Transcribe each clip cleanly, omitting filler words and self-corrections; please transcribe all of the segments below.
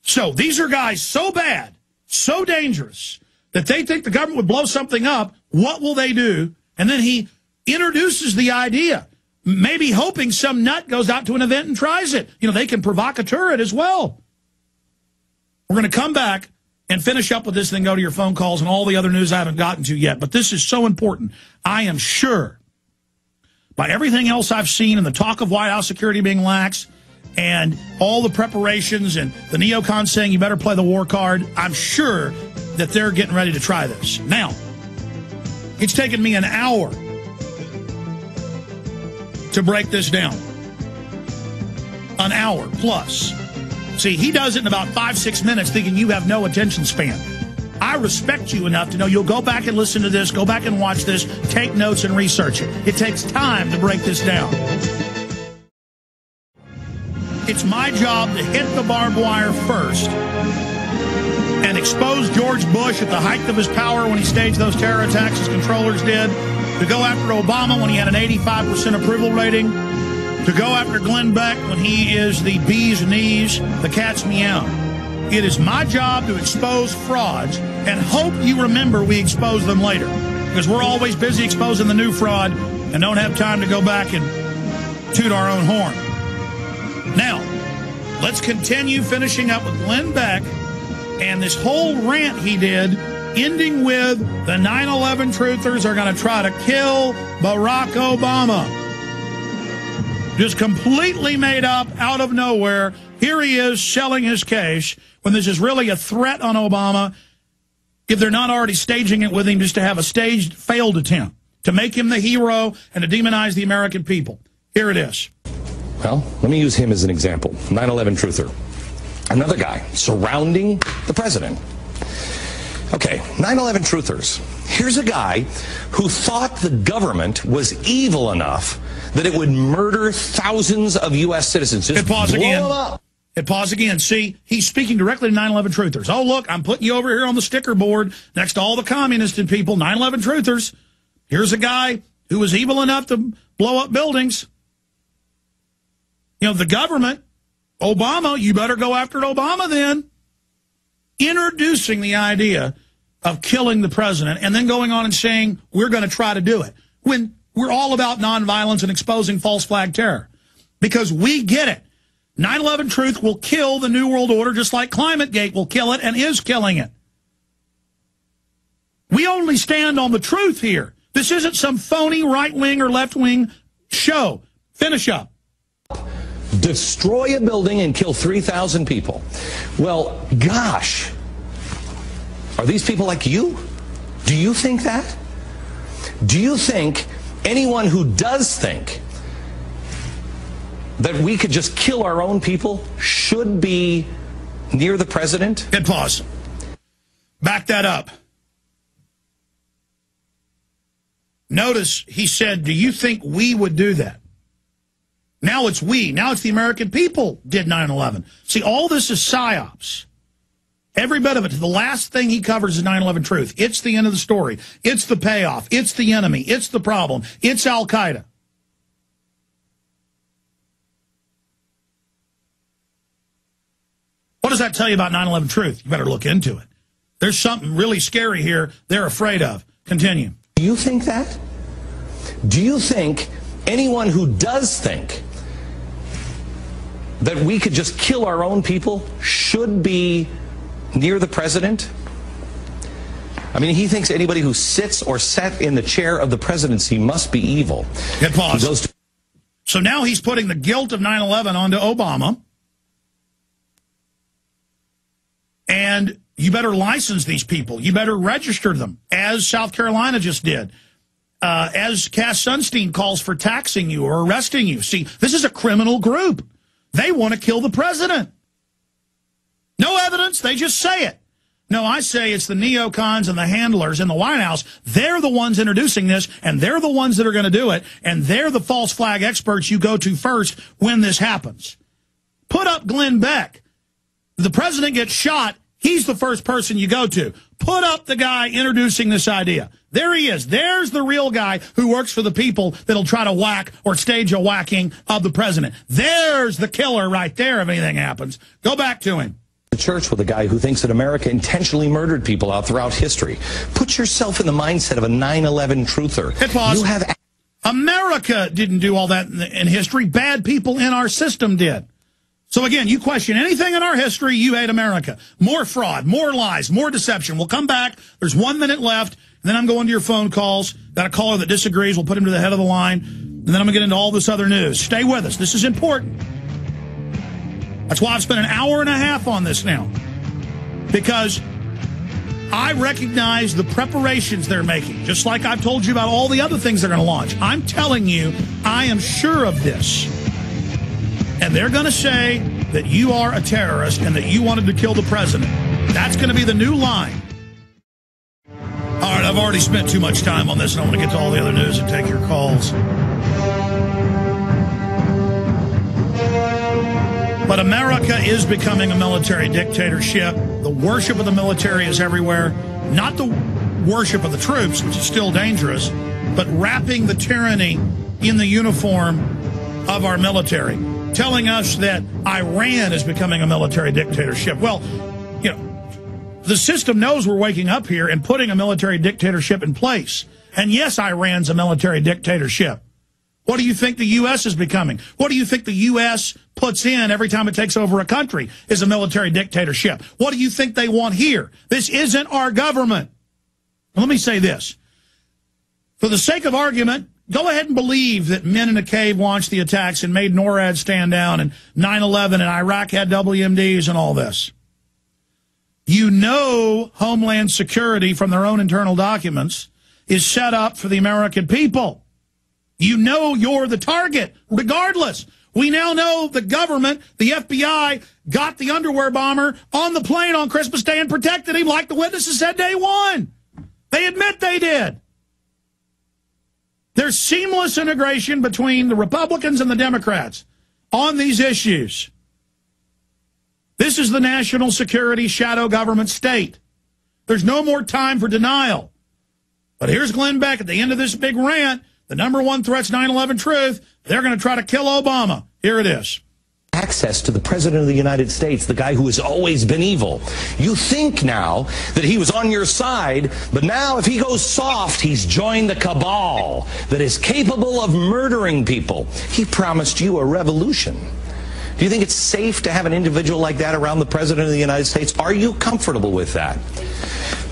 So these are guys so bad, so dangerous, that they think the government would blow something up. What will they do? And then he introduces the idea, maybe hoping some nut goes out to an event and tries it. You know, they can provocateur it as well. We're going to come back and finish up with this, then go to your phone calls and all the other news I haven't gotten to yet. But this is so important. I am sure, by everything else I've seen and the talk of White House security being lax and all the preparations and the neocons saying you better play the war card, I'm sure that they're getting ready to try this. Now, it's taken me an hour to break this down. An hour plus. See, he does it in about 5-6 minutes thinking you have no attention span. I respect you enough to know you'll go back and listen to this, go back and watch this, take notes and research it. It takes time to break this down. It's my job to hit the barbed wire first and expose George Bush at the height of his power when he staged those terror attacks as controllers did, to go after Obama when he had an 85% approval rating, to go after Glenn Beck when he is the bee's knees, the cat's meow. It is my job to expose frauds and hope you remember we expose them later, because we're always busy exposing the new fraud and don't have time to go back and toot our own horn. Now, let's continue finishing up with Glenn Beck and this whole rant he did, ending with the 9/11 truthers are going to try to kill Barack Obama. Just completely made up, out of nowhere. Here he is selling his case when this is really a threat on Obama, if they're not already staging it with him just to have a staged failed attempt to make him the hero and to demonize the American people. Here it is. Well, let me use him as an example. 9/11 truther. Another guy surrounding the president. Okay, 9/11 truthers. Here's a guy who thought the government was evil enough that it would murder thousands of U.S. citizens. Just blow them up. Hit pause again. See, he's speaking directly to 9/11 truthers. Oh, look, I'm putting you over here on the sticker board next to all the communists and people, 9/11 truthers. Here's a guy who was evil enough to blow up buildings. You know, the government, Obama, you better go after Obama then. Introducing the idea of killing the president and then going on and saying, we're going to try to do it. When we're all about nonviolence and exposing false flag terror. Because we get it. 9/11 truth will kill the New World Order just like ClimateGate will kill it and is killing it. We only stand on the truth here. This isn't some phony right-wing or left-wing show. Finish up. Destroy a building and kill 3,000 people. Well, gosh, are these people like you? Do you think that? Do you think anyone who does think that we could just kill our own people should be near the president? Hit pause. Back that up. Notice he said, do you think we would do that? Now it's we. Now it's the American people did 9/11. See, all this is psyops. Every bit of it. The last thing he covers is 9/11 truth. It's the end of the story. It's the payoff. It's the enemy. It's the problem. It's Al-Qaeda. What does that tell you about 9/11 truth? You better look into it. There's something really scary here they're afraid of. Continue. Do you think that? Do you think anyone who does think that we could just kill our own people should be near the president? I mean, he thinks anybody who sits or sat in the chair of the presidency must be evil. Hit pause. So now he's putting the guilt of 9/11 onto Obama. And you better license these people. You better register them, as South Carolina just did. As Cass Sunstein calls for taxing you or arresting you. See, this is a criminal group. They want to kill the president. No evidence. They just say it. No, I say it's the neocons and the handlers in the White House. They're the ones introducing this, and they're the ones that are going to do it, and they're the false flag experts you go to first when this happens. Put up Glenn Beck. The president gets shot, he's the first person you go to. Put up the guy introducing this idea. There he is. There's the real guy who works for the people that'll try to whack or stage a whacking of the president. There's the killer right there if anything happens. Go back to him. The church with a guy who thinks that America intentionally murdered people out throughout history. Put yourself in the mindset of a 9/11 truther. Hit pause. You have... America didn't do all that in history. Bad people in our system did. So again, you question anything in our history, you hate America. More fraud, more lies, more deception. We'll come back. There's 1 minute left. And then I'm going to your phone calls. Got a caller that disagrees. We'll put him to the head of the line. And then I'm going to get into all this other news. Stay with us. This is important. That's why I've spent an hour and a half on this now. Because I recognize the preparations they're making. Just like I've told you about all the other things they're going to launch. I'm telling you, I am sure of this. And they're going to say that you are a terrorist and that you wanted to kill the president. That's going to be the new line. All right, I've already spent too much time on this, and I want to get to all the other news and take your calls. But America is becoming a military dictatorship. The worship of the military is everywhere. Not the worship of the troops, which is still dangerous, but wrapping the tyranny in the uniform of our military. Telling us that Iran is becoming a military dictatorship. Well, you know, the system knows we're waking up here and putting a military dictatorship in place. And yes, Iran's a military dictatorship. What do you think the U.S. is becoming? What do you think the U.S. puts in every time it takes over a country is a military dictatorship? What do you think they want here? This isn't our government. Well, let me say this. For the sake of argument, go ahead and believe that men in a cave launched the attacks and made NORAD stand down, and 9/11 and Iraq had WMDs and all this. You know Homeland Security from their own internal documents is set up for the American people. You know you're the target, regardless. We now know the government, the FBI, got the underwear bomber on the plane on Christmas Day and protected him like the witnesses said day one. They admit they did. There's seamless integration between the Republicans and the Democrats on these issues. This is the national security shadow government state. There's no more time for denial. But here's Glenn Beck at the end of this big rant. The number one threat's 9/11 truth. They're going to try to kill Obama. Here it is. Access to the President of the United States, the guy who has always been evil. You think now that he was on your side, but now if he goes soft, he's joined the cabal that is capable of murdering people. He promised you a revolution. Do you think it's safe to have an individual like that around the President of the United States? Are you comfortable with that?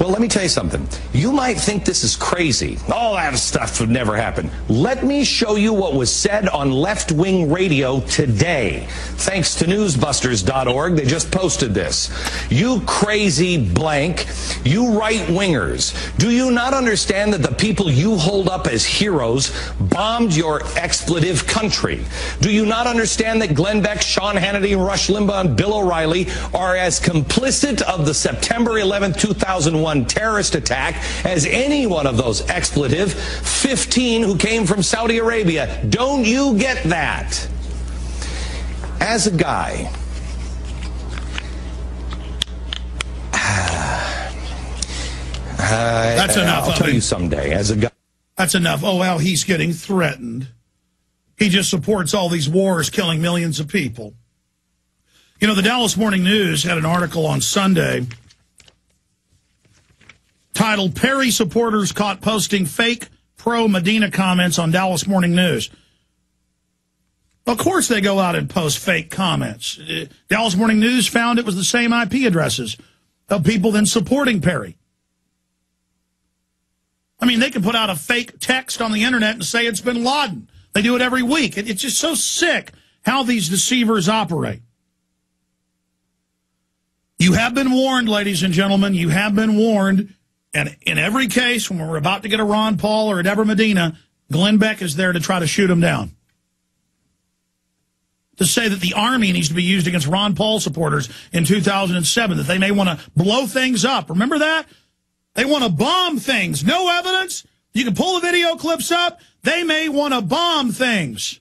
Well, let me tell you something. You might think this is crazy. All that stuff would never happen. Let me show you what was said on left-wing radio today. Thanks to newsbusters.org, they just posted this. You crazy blank, you right-wingers, do you not understand that the people you hold up as heroes bombed your expletive country? Do you not understand that Glenn Beck, Sean Hannity, Rush Limbaugh, and Bill O'Reilly are as complicit of the September 11th, 2001 terrorist attack as any one of those expletive 15 who came from Saudi Arabia? Don't you get that? As a guy, that's enough. I'll tell you someday. As a guy, that's enough. Oh, well, he's getting threatened. He just supports all these wars killing millions of people. You know, the Dallas Morning News had an article on Sunday titled, Perry supporters caught posting fake pro-Medina comments on Dallas Morning News. Of course they go out and post fake comments. Dallas Morning News found it was the same IP addresses of people then supporting Perry. I mean, they can put out a fake text on the internet and say it's bin Laden. They do it every week. It's just so sick how these deceivers operate. You have been warned, ladies and gentlemen. You have been warned. And in every case, when we're about to get a Ron Paul or a Deborah Medina, Glenn Beck is there to try to shoot them down. To say that the Army needs to be used against Ron Paul supporters in 2007, that they may want to blow things up. Remember that? They want to bomb things. No evidence. You can pull the video clips up. They may want to bomb things.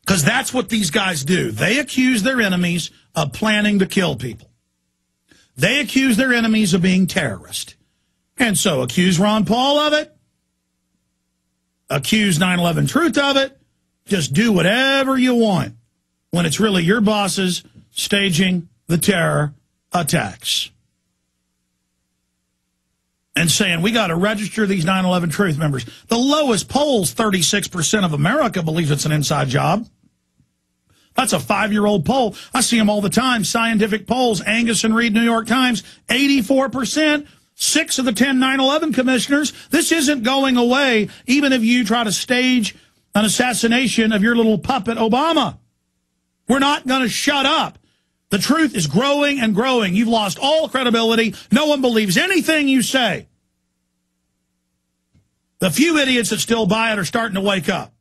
Because that's what these guys do. They accuse their enemies of planning to kill people. They accuse their enemies of being terrorists. And so accuse Ron Paul of it. Accuse 9/11 Truth of it. just do whatever you want when it's really your bosses staging the terror attacks. And saying, we got to register these 9/11 Truth members. The lowest polls, 36% of America believes it's an inside job. That's a 5-year-old poll. I see them all the time. Scientific polls, Angus and Reed, New York Times, 84%. 6 of the 10 9/11 commissioners. This isn't going away, even if you try to stage an assassination of your little puppet, Obama. We're not going to shut up. The truth is growing and growing. You've lost all credibility. No one believes anything you say. The few idiots that still buy it are starting to wake up.